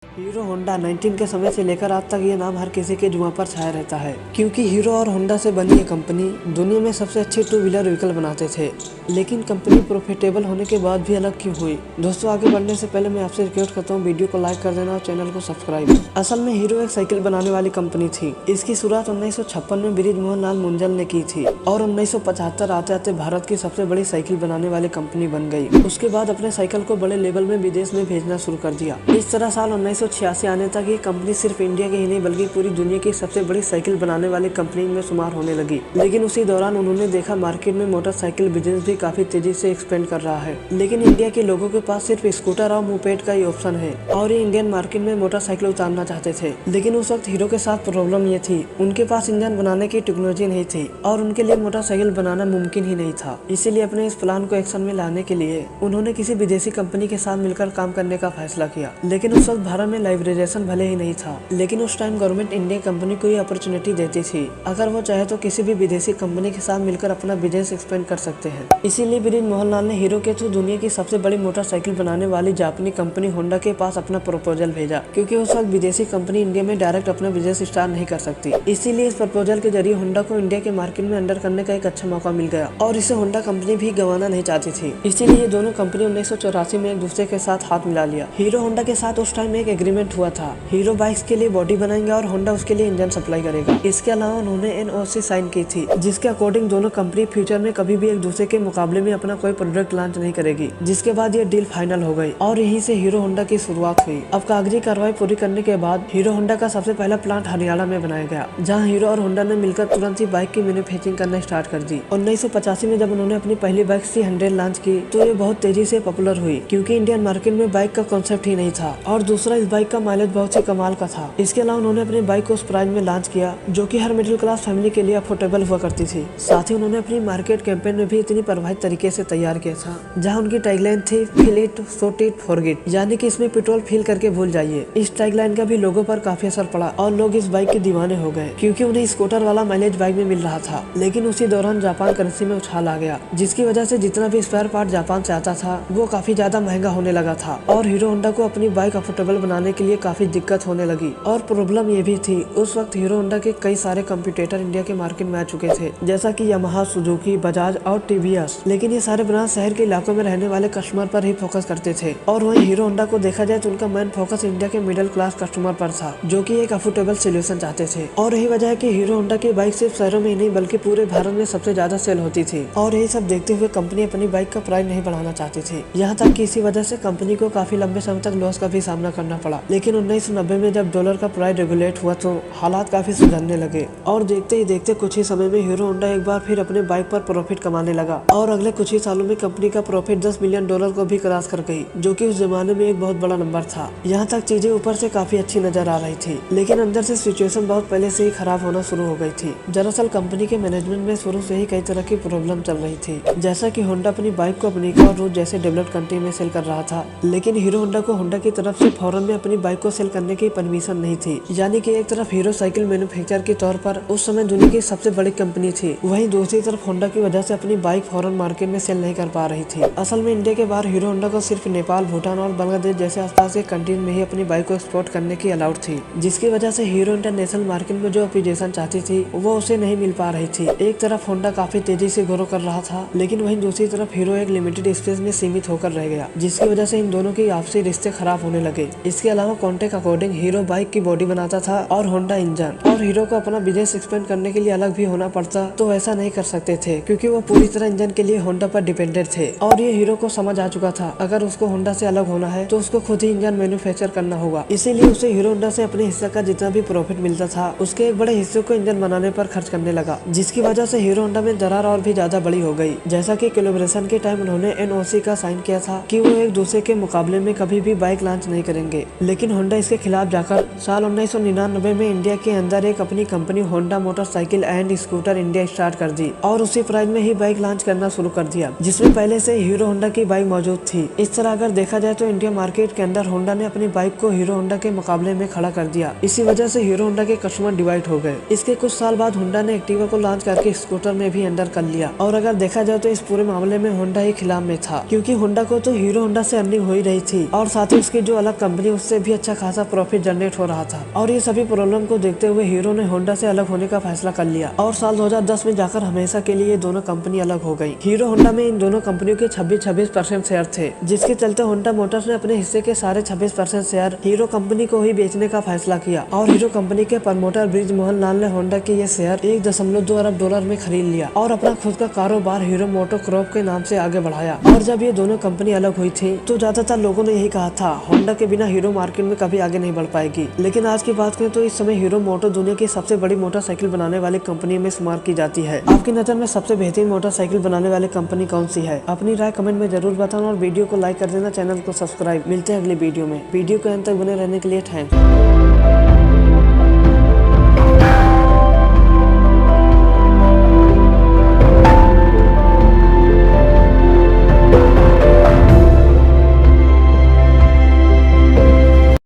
Hero Honda 19 के समय से लेकर आज तक ये नाम हर किसी के जुबां पर छाया रहता है, क्योंकि हीरो और होंडा से बनी ये कंपनी दुनिया में सबसे अच्छे टू व्हीलर व्हीकल बनाते थे। लेकिन कंपनी प्रॉफिटेबल होने के बाद भी अलग क्यों हुई? दोस्तों, आगे बढ़ने से पहले मैं आपसे रिक्वेस्ट करता हूँ वीडियो को लाइक कर देना और चैनल को सब्सक्राइब। असल में हीरो एक साइकिल बनाने वाली कंपनी थी। इसकी शुरुआत 1956 में बृजमोहन लाल मुंजल ने की थी और 1975 आते आते भारत की सबसे बड़ी साइकिल बनाने वाली कंपनी बन गई। उसके बाद अपने साइकिल को बड़े लेवल में विदेश में भेजना शुरू कर दिया। इस तरह साल 1986 आने तक ये कंपनी सिर्फ इंडिया की ही नहीं बल्कि पूरी दुनिया की सबसे बड़ी साइकिल बनाने वाली कंपनी में शुमार होने लगी। लेकिन उसी दौरान उन्होंने देखा मार्केट में मोटरसाइकिल बिजनेस भी काफी तेजी से एक्सपेंड कर रहा है, लेकिन इंडिया के लोगों के पास सिर्फ स्कूटर और मोपेड का ही ऑप्शन है और ये इंडियन मार्केट में मोटरसाइकिल उतारना चाहते थे। लेकिन उस वक्त हीरो के साथ प्रॉब्लम ये थी, उनके पास इंजन बनाने की टेक्नोलॉजी नहीं थी और उनके लिए मोटरसाइकिल बनाना मुमकिन ही नहीं था। इसीलिए अपने इस प्लान को एक्शन में लाने के लिए उन्होंने किसी विदेशी कंपनी के साथ मिलकर काम करने का फैसला किया। लेकिन उस वक्त भारत में लाइब्रेशन भले ही नहीं था, लेकिन उस टाइम गवर्नमेंट इंडियन कंपनी को ये अपॉर्चुनिटी देती थी, अगर वो चाहे तो किसी भी विदेशी कंपनी के साथ मिलकर अपना बिजनेस एक्सपेंड कर सकते हैं। इसीलिए बृजमोहन लाल ने हीरो के थ्रू दुनिया की सबसे बड़ी मोटरसाइकिल बनाने वाली जापानी कंपनी होंडा के पास अपना प्रपोजल भेजा, क्योंकि उस वक्त विदेशी कंपनी इंडिया में डायरेक्ट अपना बिजनेस स्टार्ट नहीं कर सकती। इसीलिए इस प्रपोजल के जरिए होंडा को इंडिया के मार्केट में अंडर करने का एक अच्छा मौका मिल गया और इसे होंडा कंपनी भी गंवाना नहीं चाहती थी। इसीलिए दोनों कंपनी 1984 में एक दूसरे के साथ हाथ मिला लिया। हीरो होंडा के साथ उस टाइम एक एग्रीमेंट हुआ था, हीरो बाइक्स के लिए बॉडी बनाएंगे और होंडा उसके लिए इंजन सप्लाई करेगा। इसके अलावा उन्होंने NOC साइन की थी, जिसके अकॉर्डिंग दोनों कंपनी फ्यूचर में कभी भी एक दूसरे के मुकाबले में अपना कोई प्रोडक्ट लॉन्च नहीं करेगी। जिसके बाद ये डील फाइनल हो गई और यहीं से हीरो होंडा की शुरुआत हुई। अब कागजी कार्रवाई पूरी करने के बाद हीरो होंडा का सबसे पहला प्लांट हरियाणा में बनाया गया, जहाँ हीरो और होंडा ने मिलकर तुरंत ही बाइक की मैन्युफैक्चरिंग करना स्टार्ट कर दी। 1985 में जब उन्होंने अपनी पहली बाइक C100 लॉन्च की तो ये बहुत तेजी से पॉपुलर हुई, क्योंकि इंडियन मार्केट में बाइक का कॉन्सेप्ट ही नहीं था और दूसरा इस बाइक का माइलेज बहुत ही कमाल का था। इसके अलावा उन्होंने अपनी बाइक को उस प्राइस में लॉन्च किया जो कि हर मिडिल क्लास फैमिली के लिए अफोर्डेबल हुआ करती थी। साथ ही उन्होंने अपनी मार्केट कैंपेन में भी इतनी प्रभावित तरीके से तैयार किया था, जहां उनकी टैगलाइन थी feel it, shoot it, forget, यानी कि इसमें पेट्रोल फील करके भूल जाइए। इस टैगलाइन का भी लोगों पर काफी असर पड़ा और लोग इस बाइक के दीवाने हो गए, क्योंकि उन्हें स्कूटर वाला माइलेज बाइक में मिल रहा था। लेकिन उसी दौरान जापान करेंसी में उछाल आ गया, जिसकी वजह से जितना भी स्पेयर पार्ट जापान से आता था वो काफी ज्यादा महंगा होने लगा था और हीरो होंडा को अपनी बाइक अफोर्डेबल बनाने के लिए काफी दिक्कत होने लगी। और प्रॉब्लम ये भी थी, उस वक्त हीरो होंडा के कई सारे कंपटीटर इंडिया के मार्केट में आ चुके थे, जैसा कि यामाहा, सुजुकी, बजाज और TVS। लेकिन ये सारे ब्रांड शहर के इलाकों में रहने वाले कस्टमर पर ही फोकस करते थे और वहीं हीरो होंडा को देखा जाए तो उनका मेन फोकस इंडिया के मिडिल क्लास कस्टमर पर था, जो कि एक अफोर्डेबल सोल्यूशन चाहते थे। और यही वजह है कि हीरो होंडा की बाइक सिर्फ शहरों में ही नहीं बल्कि पूरे भारत में सबसे ज्यादा सेल होती थी। और यही सब देखते हुए कंपनी अपनी बाइक का प्राइस नहीं बढ़ाना चाहती थी, यहाँ तक कि इसी वजह से कंपनी को काफी लंबे समय तक लॉस का भी सामना करना पड़ा। लेकिन 1990 में जब डॉलर का प्राइस रेगुलेट हुआ तो हालात काफी सुधरने लगे और देखते ही देखते कुछ ही समय में हीरो होंडा एक बार फिर अपने बाइक पर प्रॉफिट कमाने लगा और अगले कुछ ही सालों में कंपनी का प्रॉफिट $10 मिलियन को भी क्रॉस कर गई, जो कि उस जमाने में एक बहुत बड़ा नंबर था। यहाँ तक चीजें ऊपर से काफी अच्छी नजर आ रही थी, लेकिन अंदर से सिचुएशन बहुत पहले से ही खराब होना शुरू हो गई थी। दरअसल कंपनी के मैनेजमेंट में शुरू से ही कई तरह की प्रॉब्लम चल रही थी, जैसा कि होंडा अपनी बाइक को अमेरिका और रूस जैसे डेवलप्ड कंट्री में सेल कर रहा था, लेकिन हीरो होंडा को होंडा की तरफ से फॉरेन में अपनी बाइक को सेल करने की परमिशन नहीं थी। यानी कि एक तरफ हीरो साइकिल मैन्युफैक्चरर के तौर पर उस समय दुनिया की सबसे बड़ी कंपनी थी, वहीं दूसरी तरफ होंडा की वजह से अपनी बाइक फॉरेन मार्केट में सेल नहीं कर पा रही थी। असल में इंडिया के बाहर हीरो होंडा को सिर्फ नेपाल, भूटान और बांग्लादेश जैसे आसपास के कंट्री में ही अपनी बाइक को एक्सपोर्ट करने की अलाउड थी, जिसकी वजह से हीरो इंटरनेशनल मार्केट में जो पोजीशन चाहती थी वो उसे नहीं मिल पा रही थी। एक तरफ होंडा काफी तेजी से ग्रो कर रहा था, लेकिन वहीं दूसरी तरफ हीरो एक लिमिटेड स्पेस में सीमित होकर रह गया, जिसकी वजह से इन दोनों के आपसी रिश्ते खराब होने लगे। इसके अलावा कॉन्ट्रैक्ट अकॉर्डिंग हीरो बाइक की बॉडी बनाता था और होंडा इंजन, और हीरो को अपना बिजनेस एक्सपेंड करने के लिए अलग भी होना पड़ता तो ऐसा नहीं कर सकते थे, क्योंकि वो पूरी तरह इंजन के लिए होंडा पर डिपेंडेंट थे। और ये हीरो को समझ आ चुका था, अगर उसको होंडा से अलग होना है तो उसको खुद ही इंजन मैन्युफैक्चर करना होगा। इसीलिए उसे हीरो होंडा से अपने हिस्से का जितना भी प्रॉफिट मिलता था उसके एक बड़े हिस्से को इंजन बनाने पर खर्च करने लगा, जिसकी वजह से हीरो होंडा में दरार और भी ज्यादा बड़ी हो गई। जैसा कि कोलैबोरेशन के टाइम उन्होंने NOC का साइन किया था कि वो एक दूसरे के मुकाबले में कभी भी बाइक लॉन्च नहीं करेंगे, लेकिन होंडा इसके खिलाफ जाकर साल 1999 में इंडिया के अंदर एक अपनी company Honda motorcycle and scooter India start कर दी और उसी प्राइस में ही बाइक लॉन्च करना शुरू कर दिया, जिसमें पहले से हीरो होंडा की बाइक मौजूद थी। इस तरह अगर देखा जाए तो इंडिया मार्केट के अंदर होंडा ने अपनी बाइक को हीरो होंडा के मुकाबले में खड़ा कर दिया। इसी वजह से हीरो होंडा के कस्टमर डिवाइड हो गए। इसके कुछ साल बाद होंडा ने एक्टिवा को लॉन्च करके स्कूटर में भी अंडर कर लिया और अगर देखा जाए तो इस पूरे मामले में होंडा ही खिलाफ में था, क्योंकि होंडा को तो हीरो होंडा से अर्निंग हो ही रही थी और साथ ही उसकी जो अलग कंपनी आगे उससे भी अच्छा खासा प्रॉफिट जनरेट हो रहा था। और ये सभी प्रॉब्लम को देखते हुए हीरो ने होंडा से अलग होने का फैसला कर लिया और साल 2010 में जाकर हमेशा के लिए ये दोनों कंपनी अलग हो गई। हीरो होंडा में इन दोनों कंपनियों के 26% शेयर थे, जिसके चलते होंडा मोटर्स ने अपने हिस्से के सारे 26% शेयर हीरो कंपनी को ही बेचने का फैसला किया और हीरो कंपनी के प्रमोटर ब्रिज मोहन लाल ने होंडा के ये शेयर $1.2 अरब में खरीद लिया और अपना खुद का कारोबार हीरो मोटोकॉर्प के नाम से आगे बढ़ाया। और जब ये दोनों कंपनी अलग हुई थी तो ज्यादातर लोगों ने यही कहा था होंडा के बिना हीरो मार्केट में कभी आगे नहीं बढ़ पाएगी। लेकिन आज की बात करें तो इस समय हीरो मोटो दुनिया की सबसे बड़ी मोटरसाइकिल बनाने वाली कंपनी में शुमार की जाती है। आपकी नजर में सबसे बेहतरीन मोटरसाइकिल बनाने वाली कंपनी कौन सी है? अपनी राय कमेंट में जरूर बताना और वीडियो को लाइक कर देना, चैनल को सब्सक्राइब। मिलते हैं अगली वीडियो में। वीडियो के अंत तक बने रहने के लिए थैंक्स।